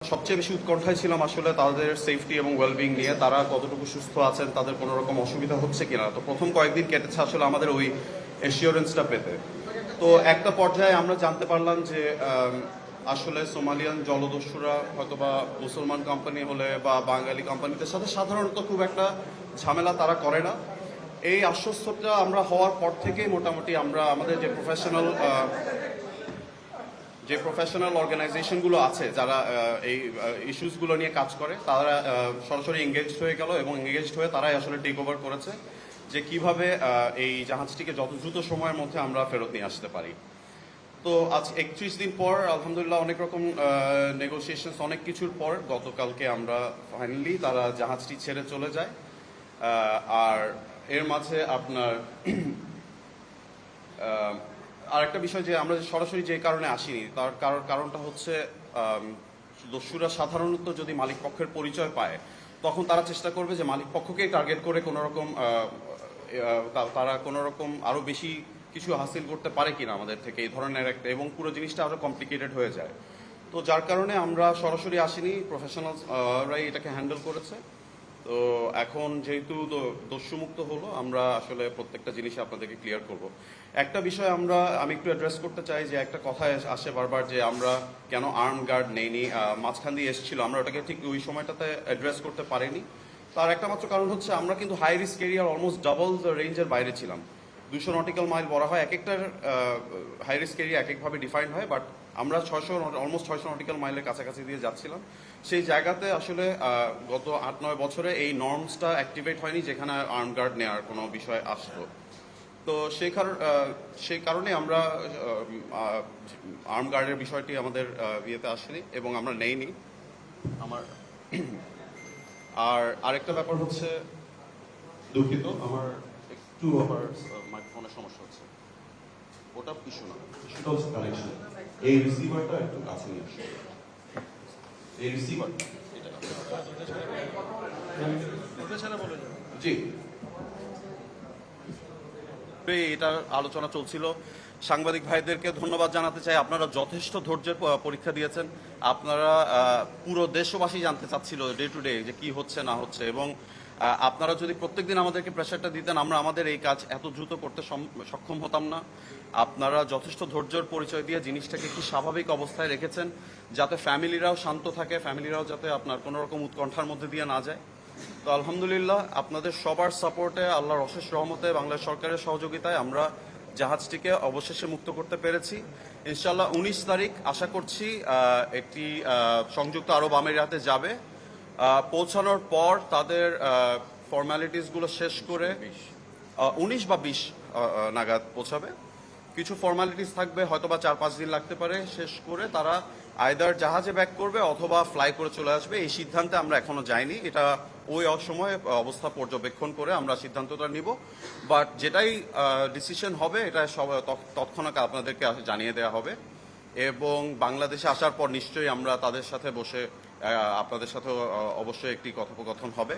সবচেয়ে বেশি উৎকণ্ঠায় ছিলাম আসলে তাদের সেফটি এবং ওয়েলবিং নিয়ে, তারা কতটুকু সুস্থ আছেন, তাদের কোনো রকম অসুবিধা হচ্ছে কিনা। তো প্রথম কয়েকদিন কেটেছে আসলে আমাদের ওই এসিওরেন্সটা পেতে। তো একটা পর্যায়ে আমরা জানতে পারলাম যে আসলে সোমালিয়ান জলদস্যুরা হয়তোবা মুসলমান কোম্পানি হলে বা বাঙালি কোম্পানিদের সাথে সাধারণত খুব একটা ঝামেলা তারা করে না। এই আশ্বস্তটা আমরা হওয়ার পর থেকেই মোটামুটি আমরা আমাদের যে প্রফেশনাল অর্গানাইজেশনগুলো আছে যারা এই ইস্যুসগুলো নিয়ে কাজ করে, তারা সরাসরি এঙ্গেজড হয়ে গেল এবং এঙ্গেজড হয়ে তারাই আসলে টেক ওভার করেছে যে কিভাবে এই জাহাজটিকে যত দ্রুত সময়ের মধ্যে আমরা ফেরত নিয়ে আসতে পারি। তো আজ 31 দিন পর আলহামদুলিল্লাহ অনেক রকম নেগোসিয়েশনস অনেক কিছুর পর গতকালকে আমরা ফাইনালি তারা জাহাজটি ছেড়ে চলে যায়। আর এর মাঝে আপনার আরেকটা বিষয় যে আমরা সরাসরি যে কারণে আসিনি তার কারণটা হচ্ছে দস্যুরা সাধারণত যদি মালিক পক্ষের পরিচয় পায় তখন তারা চেষ্টা করবে যে মালিক পক্ষকেই টার্গেট করে কোনো রকম তারা কোনো রকম আরো বেশি কিছু হাসিল করতে পারে কিনা আমাদের থেকে, এই ধরনের একটা, এবং পুরো জিনিসটা আরো কমপ্লিকেটেড হয়ে যায়। তো যার কারণে আমরা সরাসরি আসিনি, প্রফেশনালরাই এটাকে হ্যান্ডেল করেছে। তো এখন যেহেতু দস্যুমুক্ত হলো, আমরা আসলে প্রত্যেকটা জিনিসই আপনাদেরকে ক্লিয়ার করব। একটা বিষয় আমি একটু অ্যাড্রেস করতে চাই যে একটা কথা আসে বারবার যে আমরা কেন আর্ম গার্ড নেইনি, মাঝখান দিয়ে এসেছিল, আমরা ওটাকে ঠিক ওই সময়টাতে অ্যাড্রেস করতে পারিনি। তার একটা মাত্র কারণ হচ্ছে আমরা কিন্তু হাই রিস্ক এরিয়ার অলমোস্ট ডাবল রেঞ্জের বাইরে ছিলাম। 200 নটিক্যাল মাইল বলা হয়, এক একটার হাই রিস্ক এরিয়া এক একভাবে ডিফাইন্ড হয়, বাট আমরা অলমোস্ট 600 নটিক্যাল মাইলের কাছাকাছি দিয়ে যাচ্ছিলাম। সেই জায়গাতে আসলে গত 8-9 বছরে এই নর্মসটা অ্যাক্টিভেট হয়নি যেখানে আর্ম গার্ড নেওয়ার কোনো বিষয় আসতো। তো সেই কারণে আমরা আর্ম গার্ডের বিষয়টি আমাদের ইয়েতে আসেনি এবং আমরা নেইনি। আর আরেকটা ব্যাপার হচ্ছে, দুঃখিত, আমার একটু আবার মাইক্রোফোনের সমস্যা হচ্ছে, ওটা ইস্যু না, ইস্যুটা হচ্ছে কানেকশন। এই রিসিভারটা একটু কাছে নিয়ে আসুন, এই রিসিভারটা জি। এটার আলোচনা চলছিল। সাংবাদিক ভাইদেরকে ধন্যবাদ জানাতে চাই, আপনারা যথেষ্ট ধৈর্যের পরীক্ষা দিয়েছেন। আপনারা পুরো দেশবাসী জানতে চাচ্ছিল ডে টু ডে যে কি হচ্ছে না হচ্ছে, এবং আপনারা যদি প্রত্যেকদিন আমাদেরকে প্রেশারটা দিতেন আমরা আমাদের এই কাজ এত দ্রুত করতে সক্ষম হতাম না। আপনারা যথেষ্ট ধৈর্যের পরিচয় দিয়ে জিনিসটাকে কি স্বাভাবিক অবস্থায় রেখেছেন যাতে ফ্যামিলিরাও শান্ত থাকে, ফ্যামিলিরাও যাতে আপনার কোনো রকম উৎকণ্ঠার মধ্যে দিয়ে না যায়। তো আলহামদুলিল্লাহ আপনাদের সবার সাপোর্টে, আল্লাহর অশেষ রহমতে, বাংলাদেশ সরকারের সহযোগিতায় আমরা জাহাজটিকে অবশেষে মুক্ত করতে পেরেছি। ইনশাল্লাহ 19 তারিখ আশা করছি একটি সংযুক্ত আরব আমিরাতে যাবে। পৌঁছানোর পর তাদের ফর্মালিটিসগুলো শেষ করে 19 বা 20 নাগাদ পৌঁছাবে। কিছু ফর্মালিটিস থাকবে, হয়তোবা 4-5 দিন লাগতে পারে, শেষ করে তারা আইদার জাহাজে ব্যাক করবে অথবা ফ্লাই করে চলে আসবে। এই সিদ্ধান্তে আমরা এখনো যাইনি, এটা ওই সময় অবস্থা পর্যবেক্ষণ করে আমরা সিদ্ধান্তটা নিব। বাট যেটাই ডিসিশন হবে এটা তৎক্ষণাৎ আপনাদেরকে জানিয়ে দেওয়া হবে, এবং বাংলাদেশে আসার পর নিশ্চয়ই আমরা তাদের সাথে বসে আপনাদের সাথেও অবশ্যই একটি কথোপকথন হবে।